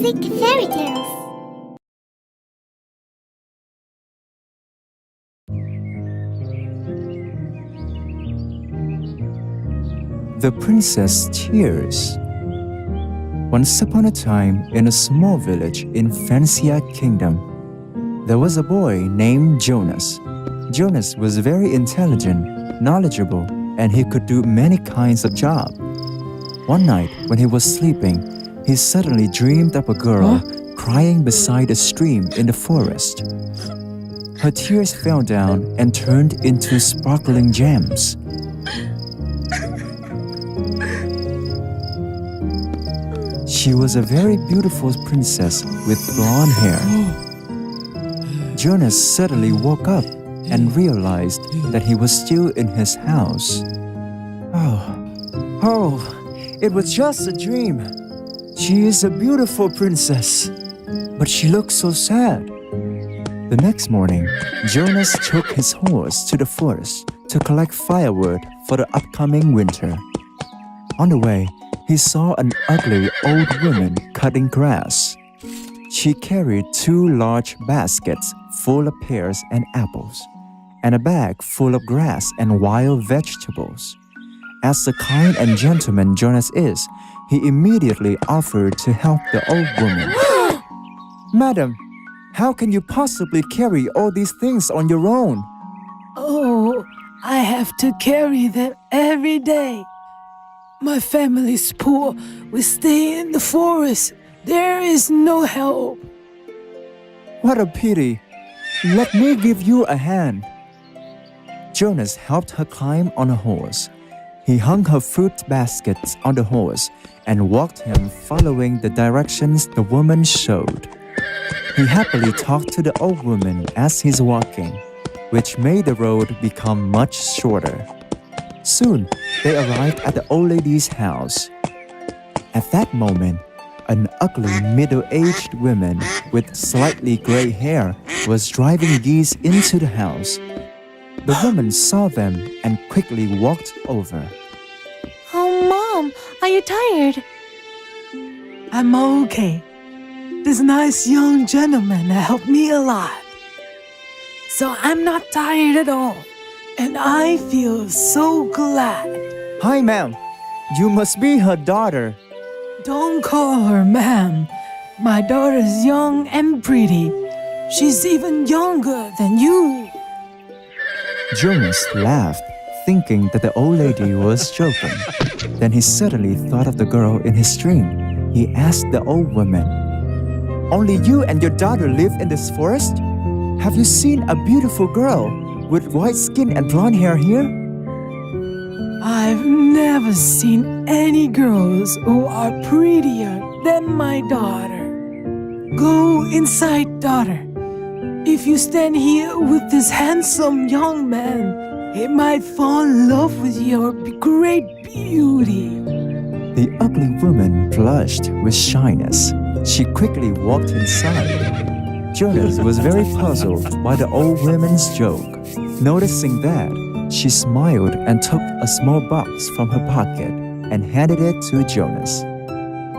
Classic Fairy Tales. The Princess Tears. Once upon a time, in a small village in Francia Kingdom, there was a boy named Jonas. Jonas was very intelligent, knowledgeable, and he could do many kinds of jobs. One night, when he was sleeping, he suddenly dreamed of a girl crying beside a stream in the forest. Her tears fell down and turned into sparkling gems. She was a very beautiful princess with blonde hair. Jonas suddenly woke up and realized that he was still in his house. Oh, it was just a dream. She is a beautiful princess, but she looks so sad. The next morning, Jonas took his horse to the forest to collect firewood for the upcoming winter. On the way, he saw an ugly old woman cutting grass. She carried 2 large baskets full of pears and apples, and a bag full of grass and wild vegetables. As the kind and gentleman Jonas is, he immediately offered to help the old woman. Madam, how can you possibly carry all these things on your own? Oh, I have to carry them every day. My family's poor. We stay in the forest. There is no help. What a pity. Let me give you a hand. Jonas helped her climb on a horse. He hung her fruit baskets on the horse and walked him following the directions the woman showed. He happily talked to the old woman as he's walking, which made the road become much shorter. Soon, they arrived at the old lady's house. At that moment, an ugly middle-aged woman with slightly gray hair was driving geese into the house. The woman saw them and quickly walked over. Oh, Mom, are you tired? I'm okay. This nice young gentleman helped me a lot. So I'm not tired at all. And I feel so glad. Hi, ma'am. You must be her daughter. Don't call her ma'am. My daughter's young and pretty. She's even younger than you. Jonas laughed, thinking that the old lady was joking. Then he suddenly thought of the girl in his dream. He asked the old woman, "Only you and your daughter live in this forest? Have you seen a beautiful girl with white skin and blonde hair here?" I've never seen any girls who are prettier than my daughter. Go inside, daughter. If you stand here with this handsome young man, he might fall in love with your great beauty. The ugly woman blushed with shyness. She quickly walked inside. Jonas was very puzzled by the old woman's joke. Noticing that, she smiled and took a small box from her pocket and handed it to Jonas.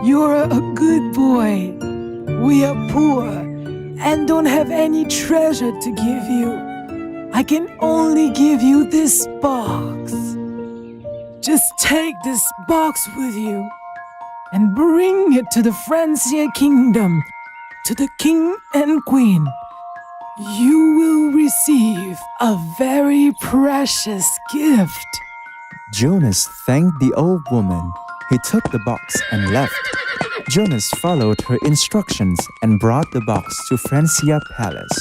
You're a good boy. We are poor and don't have any treasure to give you. I can only give you this box. Just take this box with you and bring it to the Francia Kingdom, to the king and queen. You will receive a very precious gift. Jonas thanked the old woman. He took the box and left. Jonas followed her instructions and brought the box to Francia Palace.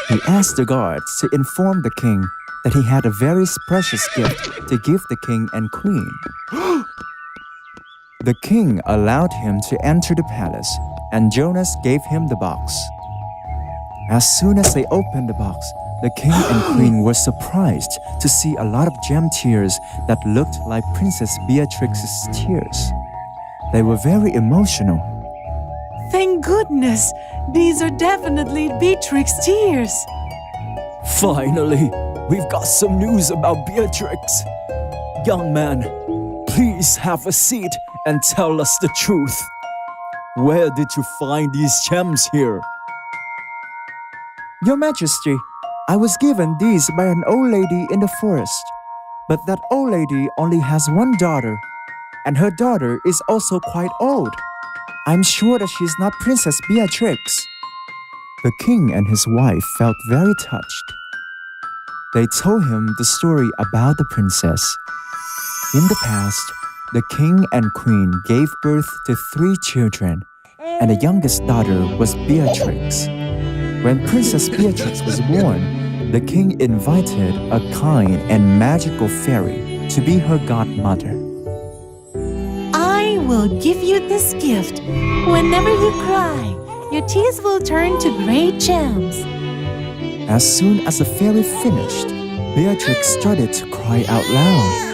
He asked the guards to inform the king that he had a very precious gift to give the king and queen. The king allowed him to enter the palace, and Jonas gave him the box. As soon as they opened the box, the king and queen were surprised to see a lot of gem tears that looked like Princess Beatrix's tears. They were very emotional. Thank goodness, these are definitely Beatrix's tears. Finally, we've got some news about Beatrix. Young man, please have a seat and tell us the truth. Where did you find these gems here? Your Majesty, I was given these by an old lady in the forest. But that old lady only has one daughter, and her daughter is also quite old. I'm sure that she's not Princess Beatrix. The king and his wife felt very touched. They told him the story about the princess. In the past, the king and queen gave birth to 3 children, and the youngest daughter was Beatrix. When Princess Beatrix was born, the king invited a kind and magical fairy to be her godmother. I will give you this gift. Whenever you cry, your tears will turn to great gems. As soon as the fairy finished, Beatrix started to cry out loud.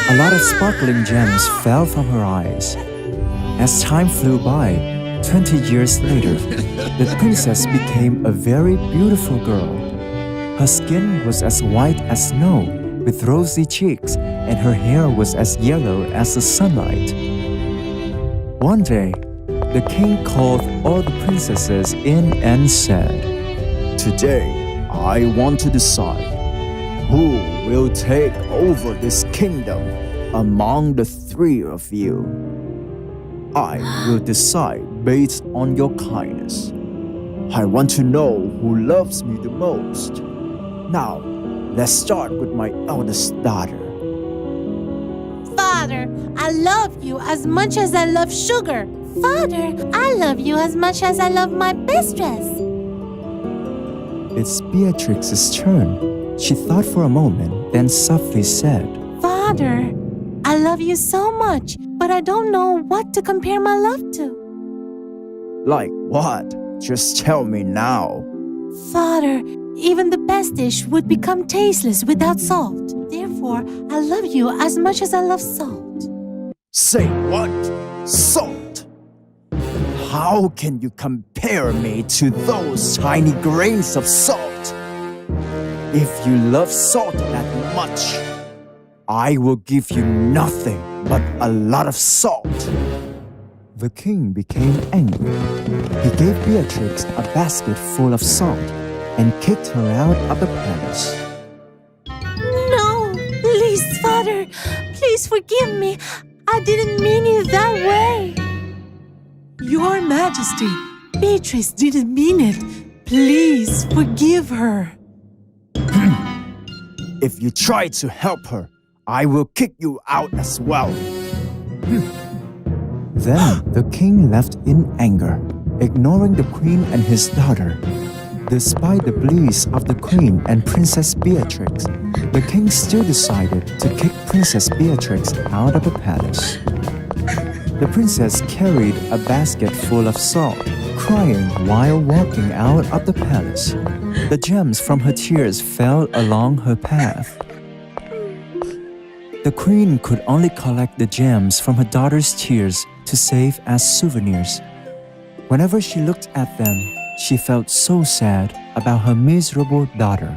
A lot of sparkling gems fell from her eyes. As time flew by, 20 years later, the princess became a very beautiful girl. Her skin was as white as snow, with rosy cheeks, and her hair was as yellow as the sunlight. One day, the king called all the princesses in and said, "Today, I want to decide who will take over this kingdom among the 3 of you. I will decide based on your kindness. I want to know who loves me the most. Now, let's start with my eldest daughter." Father, I love you as much as I love sugar. Father, I love you as much as I love my best dress. It's Beatrix's turn. She thought for a moment, then softly said, Father, I love you so much, but I don't know what to compare my love to. "Like what? Just tell me now." Father, even the best dish would become tasteless without salt. Therefore, I love you as much as I love salt. "Say what? Salt? How can you compare me to those tiny grains of salt? If you love salt that much, I will give you nothing but a lot of salt." The king became angry. He gave Beatrix a basket full of salt and kicked her out of the palace. No, please, Father, please forgive me. I didn't mean it that way. Your Majesty, Beatrice didn't mean it. Please forgive her. If you try to help her, I will kick you out as well. Then the king left in anger, ignoring the queen and his daughter. Despite the pleas of the queen and Princess Beatrix, the king still decided to kick Princess Beatrix out of the palace. The princess carried a basket full of salt, crying while walking out of the palace. The gems from her tears fell along her path. The queen could only collect the gems from her daughter's tears to save as souvenirs. Whenever she looked at them, she felt so sad about her miserable daughter.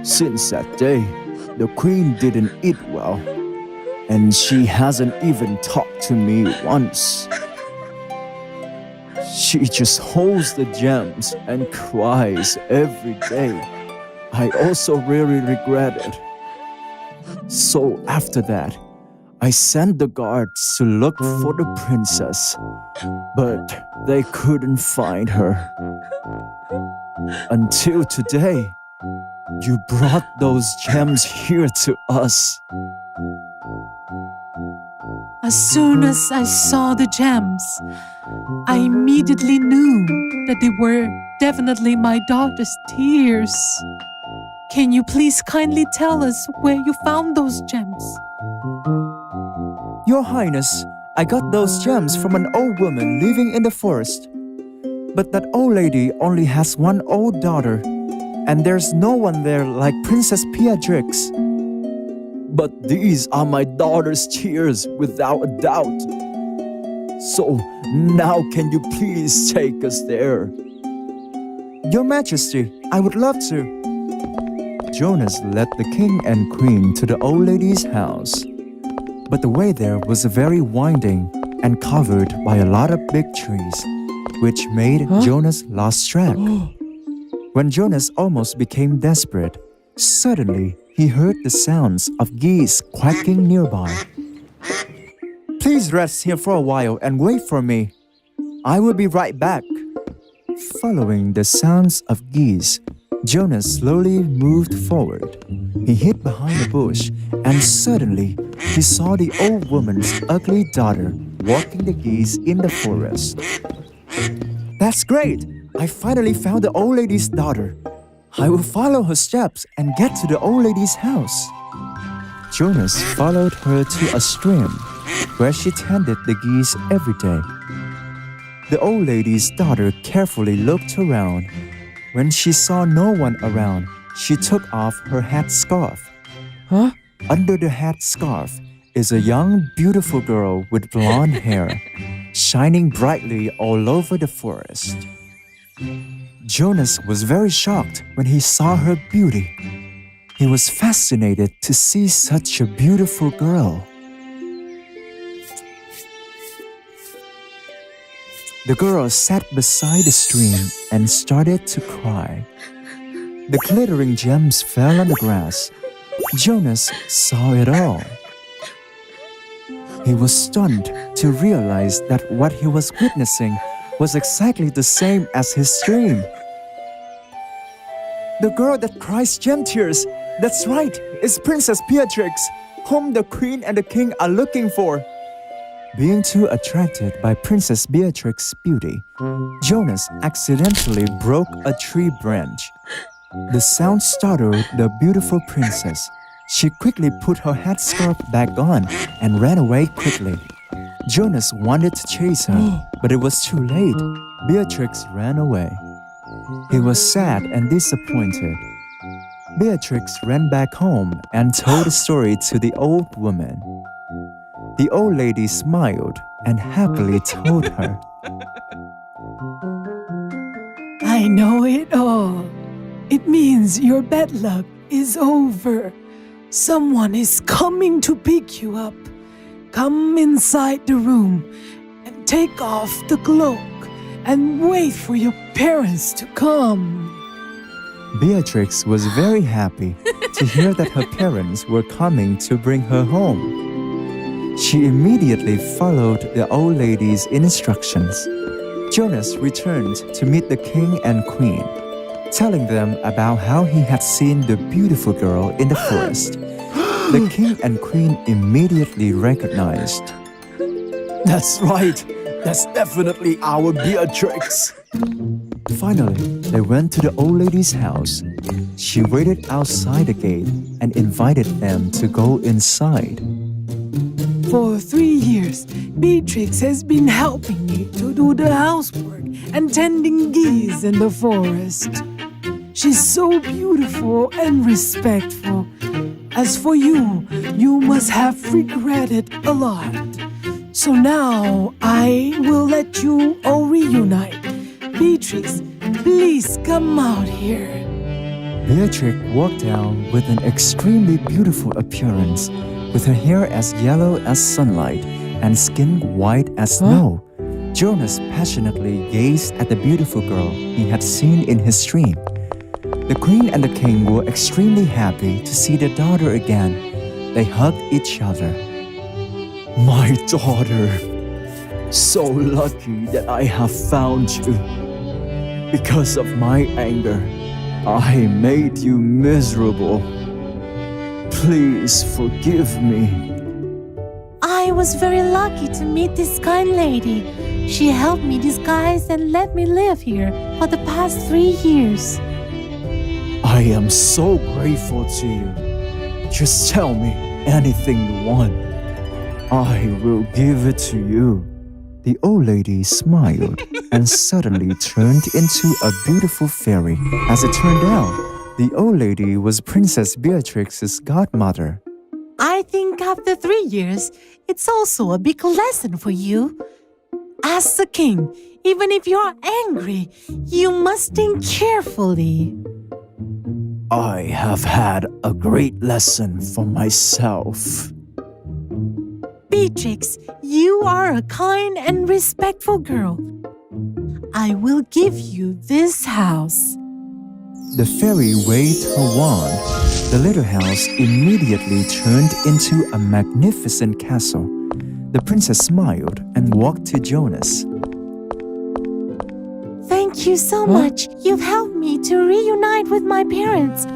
Since that day, the queen didn't eat well, and she hasn't even talked to me once. She just holds the gems and cries every day. I also really regret it. So after that, I sent the guards to look for the princess, but they couldn't find her. Until today, you brought those gems here to us. As soon as I saw the gems, I immediately knew that they were definitely my daughter's tears. Can you please kindly tell us where you found those gems? Your Highness, I got those gems from an old woman living in the forest. But that old lady only has one old daughter, and there's no one there like Princess Beatrix. But these are my daughter's tears without a doubt. So now can you please take us there? Your Majesty, I would love to. Jonas led the king and queen to the old lady's house. But the way there was very winding, and covered by a lot of big trees, which made Jonas lost track. When Jonas almost became desperate, suddenly he heard the sounds of geese quacking nearby. Please rest here for a while and wait for me. I will be right back. Following the sounds of geese, Jonas slowly moved forward. He hid behind a bush and suddenly he saw the old woman's ugly daughter walking the geese in the forest. That's great! I finally found the old lady's daughter. I will follow her steps and get to the old lady's house. Jonas followed her to a stream where she tended the geese every day. The old lady's daughter carefully looked around. When she saw no one around, she took off her headscarf. Under the headscarf is a young, beautiful girl with blonde hair, shining brightly all over the forest. Jonas was very shocked when he saw her beauty. He was fascinated to see such a beautiful girl. The girl sat beside the stream and started to cry. The glittering gems fell on the grass. Jonas saw it all. He was stunned to realize that what he was witnessing was exactly the same as his dream. The girl that cries gem tears, that's right, is Princess Beatrix, whom the Queen and the King are looking for. Being too attracted by Princess Beatrix's beauty, Jonas accidentally broke a tree branch. The sound startled the beautiful princess. She quickly put her headscarf back on and ran away quickly. Jonas wanted to chase her, but it was too late. Beatrix ran away. He was sad and disappointed. Beatrix ran back home and told the story to the old woman. The old lady smiled and happily told her, I know it all. It means your bad luck is over. Someone is coming to pick you up. Come inside the room and take off the cloak and wait for your parents to come. Beatrix was very happy to hear that her parents were coming to bring her home. She immediately followed the old lady's instructions. Jonas returned to meet the king and queen, telling them about how he had seen the beautiful girl in the forest. The king and queen immediately recognized. That's right. That's definitely our Beatrix. Finally, they went to the old lady's house. She waited outside the gate and invited them to go inside. For 3 years, Beatrix has been helping me to do the housework and tending geese in the forest. She's so beautiful and respectful. As for you, you must have regretted a lot. So now I will let you all reunite. Beatrix, please come out here. Beatrix walked out with an extremely beautiful appearance, with her hair as yellow as sunlight and skin white as snow. Jonas passionately gazed at the beautiful girl he had seen in his dream. The queen and the king were extremely happy to see their daughter again. They hugged each other. My daughter, so lucky that I have found you. Because of my anger, I made you miserable. Please forgive me. I was very lucky to meet this kind lady. She helped me disguise and let me live here for the past 3 years. I am so grateful to you. Just tell me anything you want. I will give it to you. The old lady smiled and suddenly turned into a beautiful fairy. As it turned out, the old lady was Princess Beatrix's godmother. I think after 3 years, it's also a big lesson for you. As the king, even if you are angry, you must think carefully. I have had a great lesson for myself. Be Beatrix, you are a kind and respectful girl. I will give you this house. The fairy waved her wand. The little house immediately turned into a magnificent castle. The princess smiled and walked to Jonas. Thank you so much. You've helped me to reunite with my parents.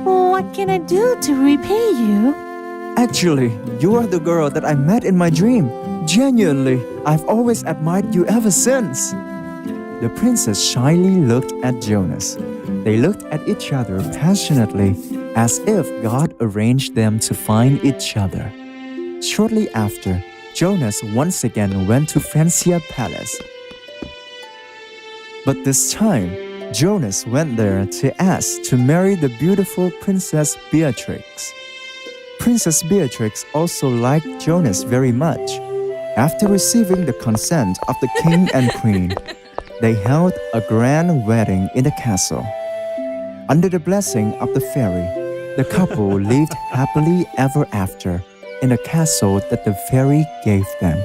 What can I do to repay you? Actually, you are the girl that I met in my dream. Genuinely, I've always admired you ever since. The princess shyly looked at Jonas. They looked at each other passionately, as if God arranged them to find each other. Shortly after, Jonas once again went to Francia Palace. But this time, Jonas went there to ask to marry the beautiful Princess Beatrix. Princess Beatrix also liked Jonas very much. After receiving the consent of the king and queen, they held a grand wedding in the castle. Under the blessing of the fairy, the couple lived happily ever after in the castle that the fairy gave them.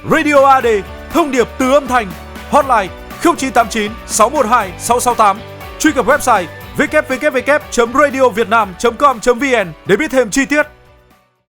Radio AD, thông điệp từ âm thanh. Hotline 0989 612 668. Truy cập website www.radiovietnam.com.vn để biết thêm chi tiết.